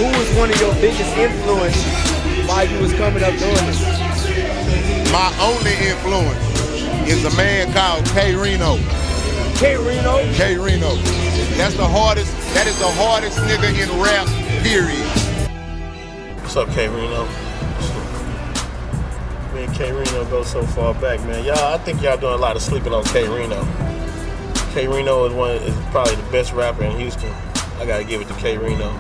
Who was one of your biggest influences while you was coming up doing this? My only influence is a man called K-RINO. K-RINO? K-RINO. That is the hardest nigga in rap, period. What's up, K-RINO? Me and K-RINO go so far back, man. I think y'all doing a lot of sleeping on K-RINO. K-RINO is probably the best rapper in Houston. I gotta give it to K-RINO.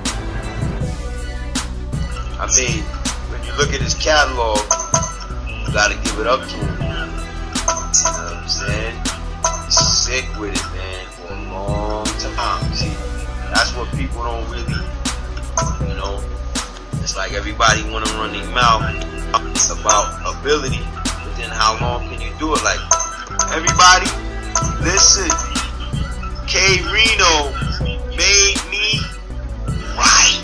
I mean, when you look at his catalog, you gotta give it up to him. You know what I'm saying? He's sick with it, man, for a long time. See, that's what people don't really, you know, it's like everybody wanna run their mouth about ability, but then how long can you do it? Like, everybody, listen, K-RINO made me right.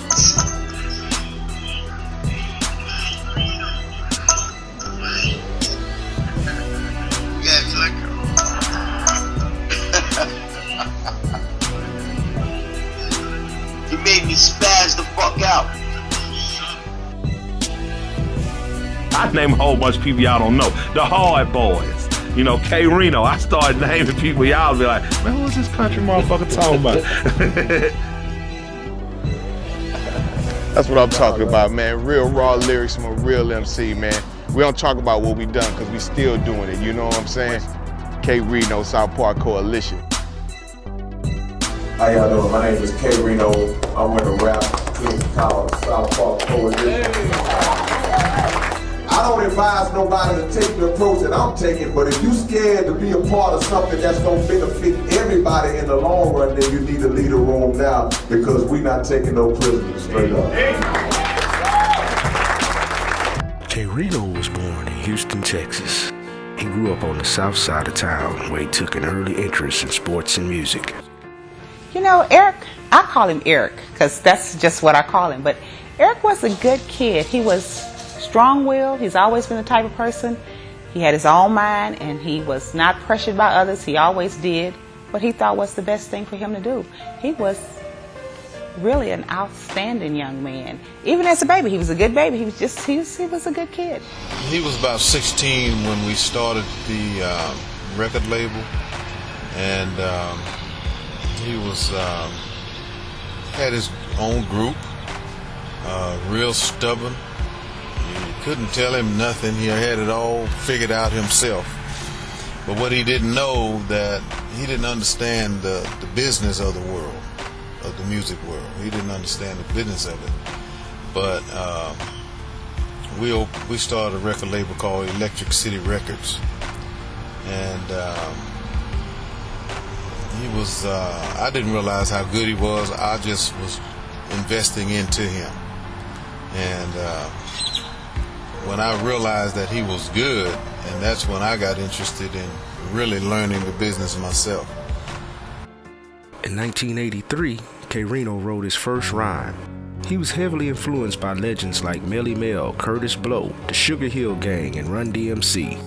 He made me spaz the fuck out. I name a whole bunch of people y'all don't know. The Hard Boys. You know, K-RINO. I started naming people y'all be like, man, what's this country motherfucker talking about? That's what I'm talking about, man. Real raw lyrics from a real MC, man. We don't talk about what we done because we still doing it, you know what I'm saying? K-RINO, South Park Coalition. How y'all doing? My name is K-RINO. I'm with a rap team called South Park Coalition. I don't advise nobody to take the approach that I'm taking, but if you're scared to be a part of something that's going to benefit everybody in the long run, then you need to leave the room now because we're not taking no prisoners, straight up. K-RINO was born in Houston, Texas. He grew up on the south side of town where he took an early interest in sports and music. You know, Eric, I call him Eric because that's just what I call him, but Eric was a good kid. He was strong-willed. He's always been the type of person. He had his own mind and he was not pressured by others. He always did what he thought was the best thing for him to do. He was really an outstanding young man. Even as a baby, he was a good baby. He was a good kid. He was about 16 when we started the record label, and he was had his own group, real stubborn. You couldn't tell him nothing. He had it all figured out himself. But what he didn't know, that he didn't understand the business of the world, of the music world. He didn't understand the business of it. But we started a record label called Electric City Records, and he was. I didn't realize how good he was. I just was investing into him, and when I realized that he was good, and that's when I got interested in really learning the business myself. In 1983, K-RINO wrote his first rhyme. He was heavily influenced by legends like Melly Mel, Curtis Blow, the Sugar Hill Gang, and Run DMC.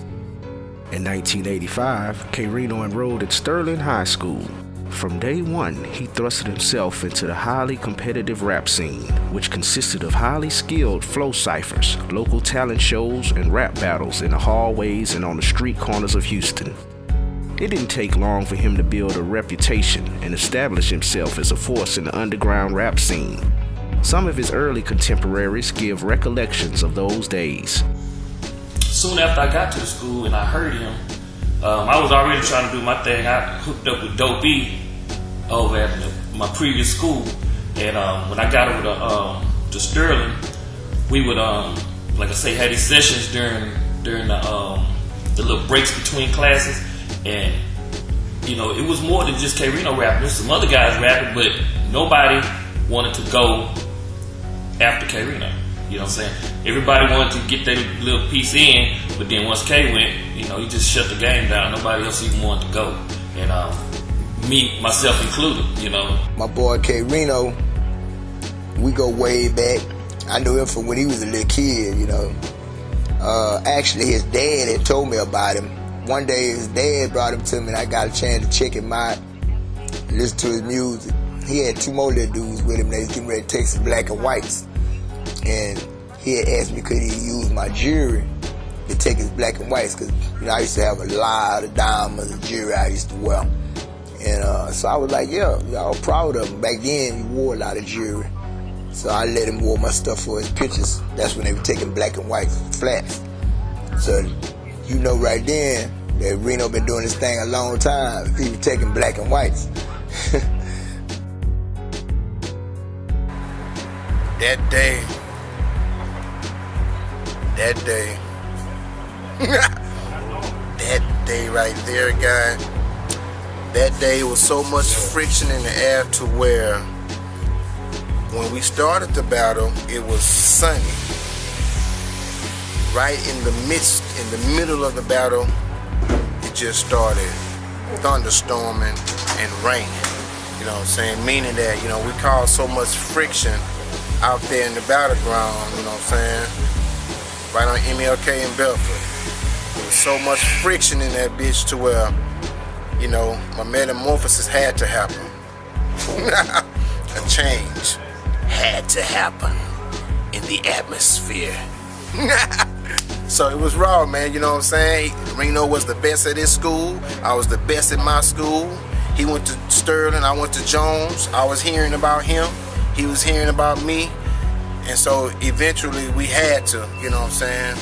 In 1985, K-RINO enrolled at Sterling High School. From day one, he thrusted himself into the highly competitive rap scene, which consisted of highly skilled flow ciphers, local talent shows, and rap battles in the hallways and on the street corners of Houston. It didn't take long for him to build a reputation and establish himself as a force in the underground rap scene. Some of his early contemporaries give recollections of those days. Soon after I got to the school and I heard him, I was already trying to do my thing. I hooked up with Dope E over at my previous school, and when I got over to Sterling, we would, like I say, had these sessions during the little breaks between classes, and you know, it was more than just K-RINO rapping. There's some other guys rapping, but nobody wanted to go after K-RINO. You know what I'm saying? Everybody wanted to get their little piece in, but then once K went, you know, he just shut the game down. Nobody else even wanted to go. And me, myself included, you know. My boy K-RINO, we go way back. I knew him from when he was a little kid, you know. Actually, his dad had told me about him. One day his dad brought him to me and I got a chance to check him out, listen to his music. he had 2 more little dudes with him. They was getting ready to take some black and whites. And he had asked me could he use my jewelry to take his black and whites, because you know I used to have a lot of diamonds and jewelry I used to wear. And so I was like, yeah, I was proud of him. Back then, he wore a lot of jewelry. So I let him wear my stuff for his pictures. That's when they were taking black and white flats. So you know right then that Reno been doing this thing a long time. He was taking black and whites. That day, that day right there, guy, that day was so much friction in the air to where when we started the battle, it was sunny. Right in the midst, in the middle of the battle, it just started thunderstorming and raining. You know what I'm saying? Meaning that, you know, we caused so much friction out there in the battleground, you know what I'm saying? Right on MLK and Belford. There was so much friction in that bitch to where, you know, my metamorphosis had to happen. A change had to happen in the atmosphere. So it was raw, man, you know what I'm saying? Reno was the best at his school. I was the best at my school. He went to Sterling, I went to Jones. I was hearing about him. He was hearing about me. And so eventually we had to, you know what I'm saying,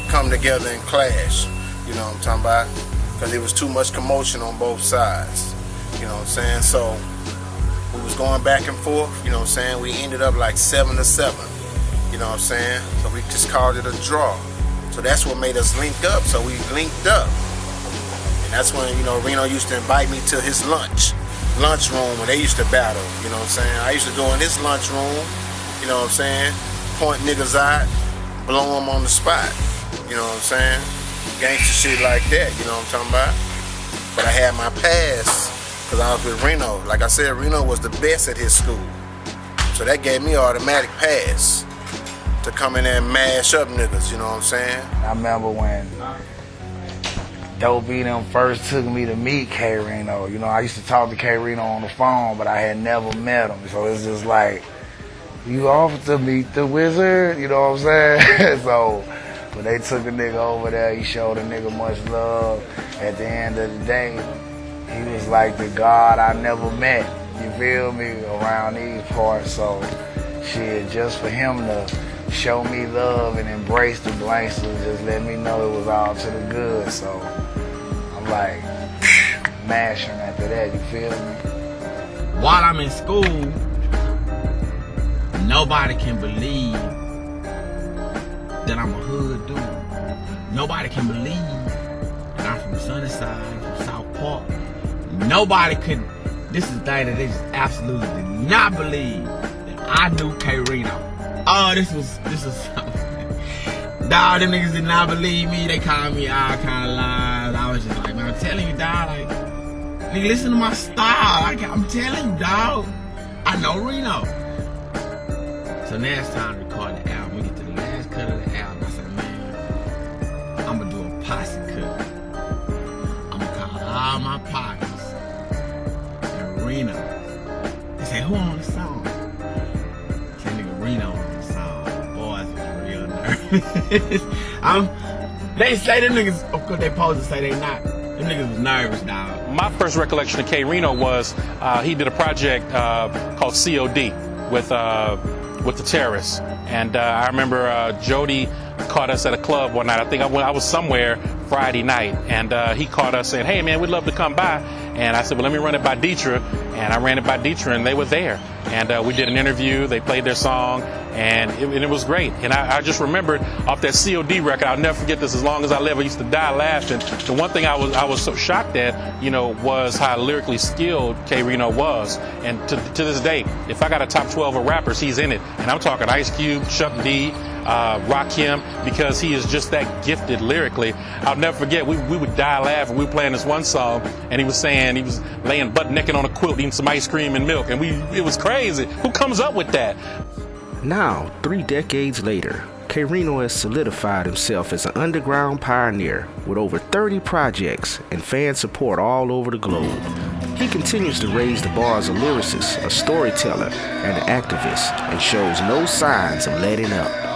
come together and clash. You know what I'm talking about? Because there was too much commotion on both sides. You know what I'm saying? So we was going back and forth, you know what I'm saying? We ended up like 7-7. You know what I'm saying? So we just called it a draw. So that's what made us link up. So we linked up. And that's when, you know, Reno used to invite me to his lunchroom when they used to battle. You know what I'm saying? I used to go in his lunchroom, you know what I'm saying? Point niggas out, blow them on the spot. You know what I'm saying? Gangster shit like that, you know what I'm talking about? But I had my pass because I was with Reno. Like I said, Reno was the best at his school. So that gave me an automatic pass to come in there and mash up niggas, you know what I'm saying? I remember when Dope B them first took me to meet K-RINO. You know, I used to talk to K-RINO on the phone, but I had never met him. So it's just like, you offered to meet the wizard, you know what I'm saying? So when they took a nigga over there, he showed a nigga much love. At the end of the day, he was like the God I never met, you feel me, around these parts. So shit, just for him to show me love and embrace the blanks and just let me know it was all to the good. So I'm like mashing after that, you feel me? While I'm in school, nobody can believe that I'm a hood dude. Nobody can believe that I'm from Sunnyside, from South Park. Nobody could, this is the thing that they just absolutely did not believe that I knew K-RINO. Oh, this was something. Dog, them niggas did not believe me. They called me all kind of lies. I was just like, man, I'm telling you, dog, like, nigga, listen to my style. I'm telling you, dog, I know Reno. So now it's time to record the album. We get to the last cut of the album. I said, man, I'm gonna do a posse cut. I'm gonna call all my partners and Reno. They say, who on the song? I said, nigga, Reno. They say them niggas, of course they pose to say they not. Them niggas was nervous, dog. My first recollection of K-RINO was he did a project called COD with the terrorists. And I remember Jody caught us at a club one night. I think I was somewhere Friday night, and he caught us saying, hey man, we'd love to come by. And I said, well, let me run it by Dietra. And I ran it by Dietra, and they were there. And we did an interview. They played their song, and it was great. And I just remembered off that COD record, I'll never forget this as long as I live. I used to die laughing. The one thing I was so shocked at, you know, was how lyrically skilled K-RINO was. And to this day, if I got a top 12 of rappers, he's in it. And I'm talking Ice Cube, Chuck D, Rakim, because he is just that gifted lyrically. I'll never forget, we would die laughing. We were playing this one song, and he was saying he was laying butt naked on a quilt eating some ice cream and milk, and it was crazy. Who comes up with that? Now, 3 decades later, K-RINO has solidified himself as an underground pioneer with over 30 projects and fan support all over the globe. He continues to raise the bar as a lyricist, a storyteller, and an activist, and shows no signs of letting up.